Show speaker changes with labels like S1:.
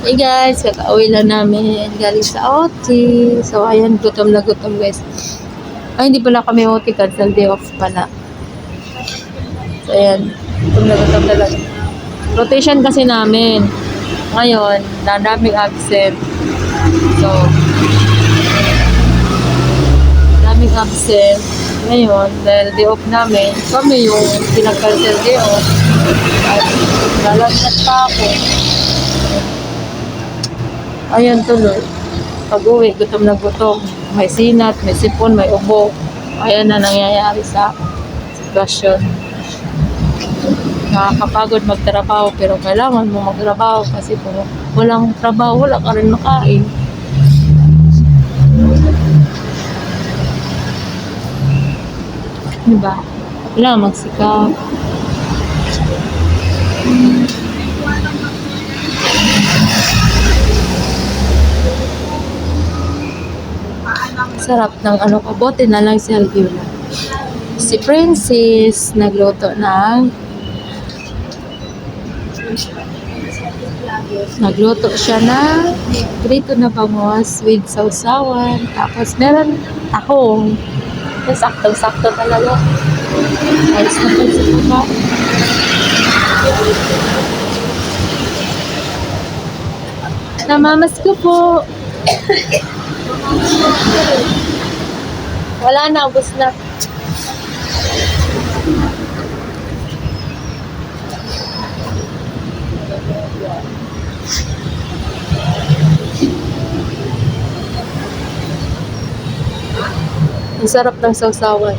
S1: Hey guys, kakauwi lang namin galing sa OT. So ayan, gutom na gutom guys. Ay, hindi pala kami OT, cancel day off pala. So ayan, gutom na gutom talaga. Rotation kasi namin. Ngayon, daming absent. So, daming absent. Ngayon, dahil day off namin, kami yung pinag-cancel day off. At lalagnat pa ako. Ayan tuloy. Pag-uwi, gutom na gutom. May sinat, may sipon, may ubo. Ayan na nangyayari sa sitwasyon. Nakakapagod magtrabaho pero kailangan mo magtrabaho kasi kung walang trabaho, wala ka rin makain. Diba? Kailangan magsikap. Sarap ng kabote na lang si Alviola. Si Princess nagluto siya ng prito na bangus with sausawan. Tapos meron tahong. Saktong-sakto talaga. Ayos na pag sa baba. Namamas ko po. Wala na, ubos na. Ang sarap ng sausawan.